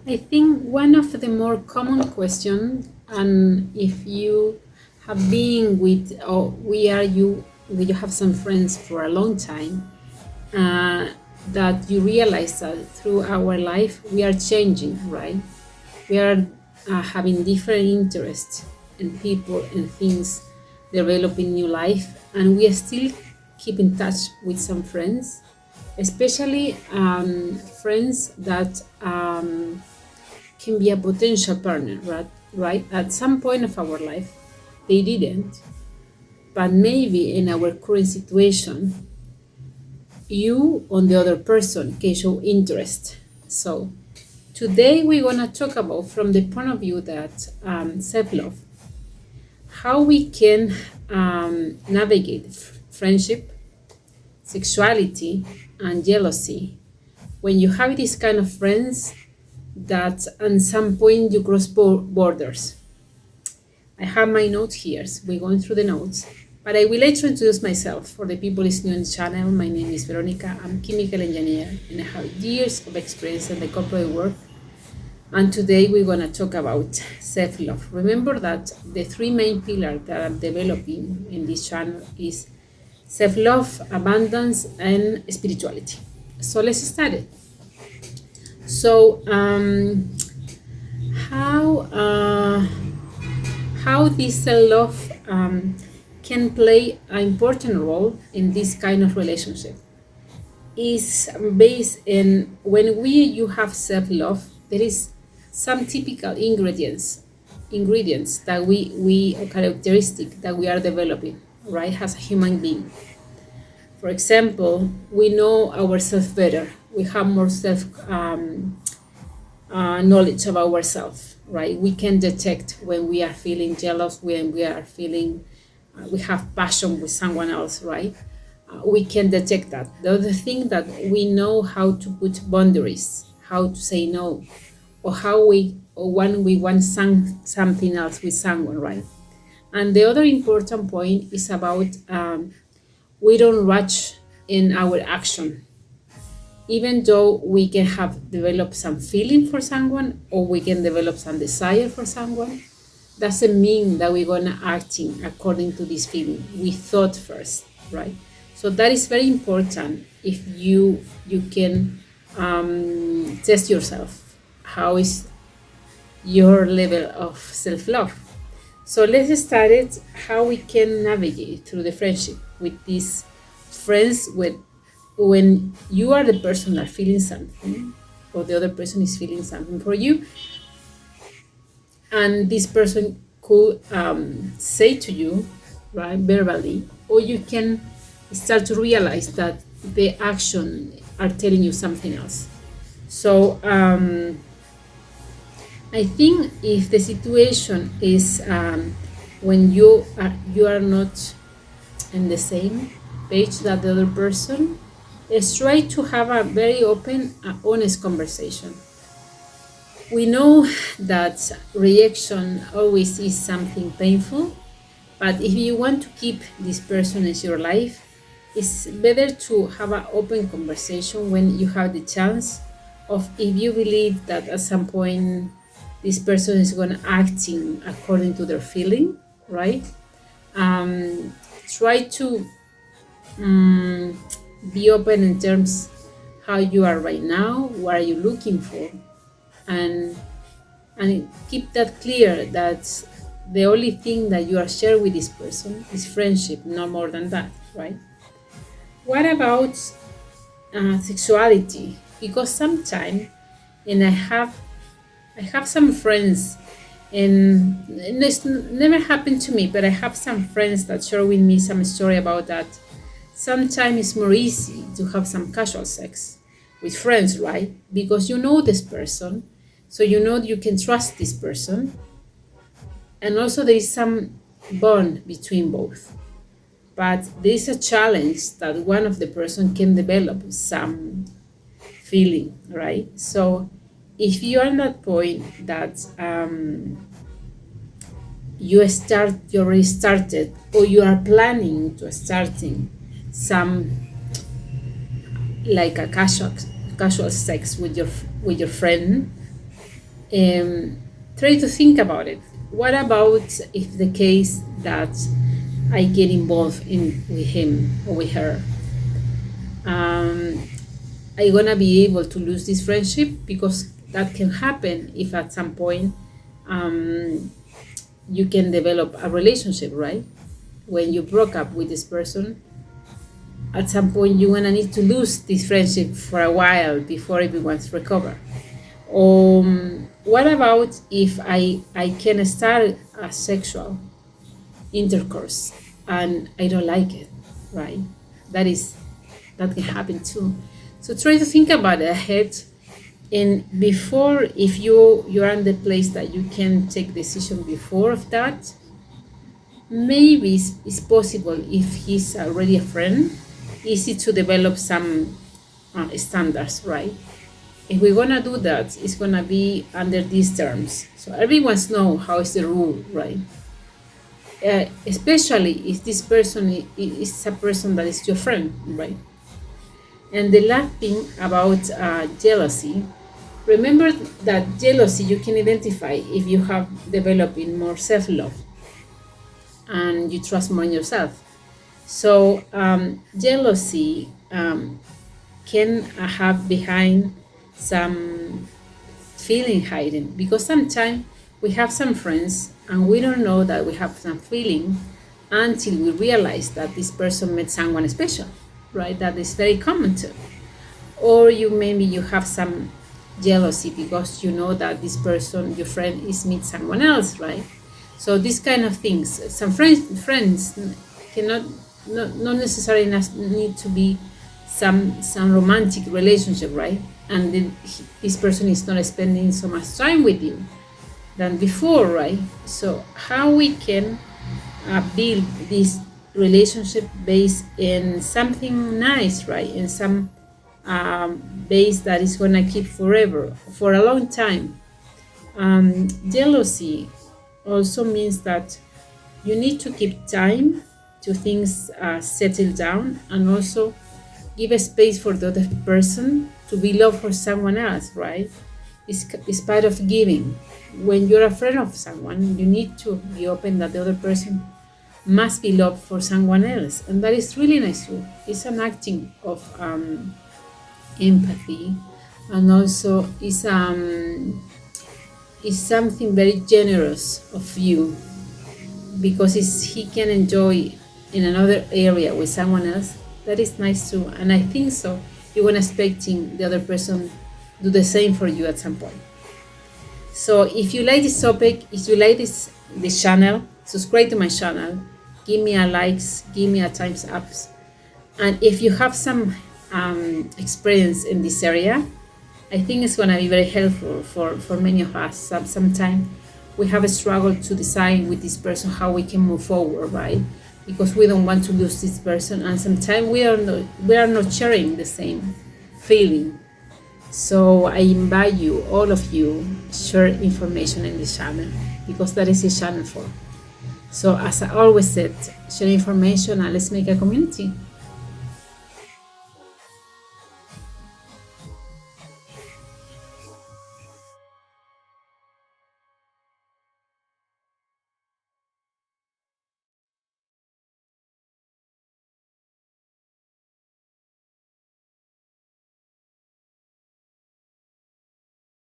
I think one of the more common questions, and if you have been with, or you have some friends for a long time, uh, that you realize that through our life we are changing, right? We are having different interests in people and things, developing new life, and we are still keep in touch with some friends, especially friends that can be a potential partner, right? Right? At some point of our life, they didn't, but maybe in our current situation, you on the other person can show interest. So today we're gonna talk about from the point of view that self-love, how we can navigate friendship, sexuality, and jealousy when you have this kind of friends that at some point you cross borders. I have my notes here, so we're going through the notes. But I will later introduce myself for the people listening on the channel. My name is Veronica. I'm chemical engineer and I have years of experience in the corporate world. And today we're going to talk about self-love. Remember that the three main pillars that I'm developing in this channel is self-love, abundance, and spirituality. So let's start it. So how this self-love can play an important role in this kind of relationship is based in when you have self-love, there is some typical ingredients that we characteristic that we are developing, right, as a human being. For example, we know ourselves better, we have more self knowledge of ourselves, right? We can detect when we are feeling jealous, when we are feeling we have passion with someone else, right? We can detect that. The other thing that we know how to put boundaries, how to say no, or when we want something else with someone, right? And the other important point is about we don't rush in our action, even though we can have developed some feeling for someone or we can develop some desire for someone, doesn't mean that we're gonna acting according to this feeling. We thought first, right? So that is very important. If you can test yourself, how is your level of self-love? So let's start it, how we can navigate through the friendship with these friends when you are the person that feeling something or the other person is feeling something for you, and this person could say to you, right, verbally, or you can start to realize that the action are telling you something else. So I think if the situation is when you are not in the same page that the other person, is try to have a very open, honest conversation. We know that rejection always is something painful, but if you want to keep this person in your life, it's better to have an open conversation when you have the chance of, if you believe that at some point this person is going to acting according to their feeling, right? Try to be open in terms how you are right now, what are you looking for, and keep that clear that the only thing that you are sharing with this person is friendship, no more than that, right? What about sexuality? Because sometimes, and I have some friends, and it's never happened to me, but I have some friends that share with me some story about that. Sometimes it's more easy to have some casual sex with friends, right? Because you know this person, so you know you can trust this person, and also there is some bond between both. But there is a challenge that one of the person can develop some feeling, right? So if you are at that point that you already started, or you are planning to starting some like a casual sex with your friend, um, try to think about it. What about if the case that I get involved in with him or with her? Um, I gonna be able to lose this friendship, because that can happen if at some point um, you can develop a relationship, right? When you broke up with this person, at some point you're gonna need to lose this friendship for a while before everyone's recover. What about if I can start a sexual intercourse and I don't like it, right? That is that can happen too. So try to think about it ahead, and before, if you're in the place that you can take decision before of that, maybe it's possible, if he's already a friend, easy to develop some standards, right? If we're gonna do that, it's gonna be under these terms, so everyone's know how is the rule, right? Especially if this person is a person that is your friend, right? And the last thing about jealousy, remember that jealousy you can identify if you have developing more self-love and you trust more in yourself. So jealousy can have behind some feeling hiding, because sometimes we have some friends and we don't know that we have some feeling until we realize that this person met someone special, right? That is very common too. Or maybe you have some jealousy because you know that this person, your friend, is meet someone else, right? So these kind of things, some friends cannot, not necessarily need to be some romantic relationship, right? And then this person is not spending so much time with you than before, right? So how we can build this relationship based in something nice, right? In some base that is gonna keep forever, for a long time. Jealousy also means that you need to keep time to things settle down, and also give a space for the other person to be loved for someone else, right? It's part of giving. When you're a friend of someone, you need to be open that the other person must be loved for someone else, and that is really nice too. It's an acting of empathy, and also is something very generous of you, because he can enjoy in another area with someone else. That is nice too, and I think so you're gonna expecting the other person do the same for you at some point. So if you like this topic, if you like this channel, subscribe to my channel, give me a likes, give me a thumbs up, and if you have some experience in this area, I think it's gonna be very helpful for many of us. Sometimes we have a struggle to decide with this person how we can move forward, right? Because we don't want to lose this person, and sometimes we are not sharing the same feeling. So I invite you, all of you, share information in this channel, because that is the channel for. So as I always said, share information and let's make a community.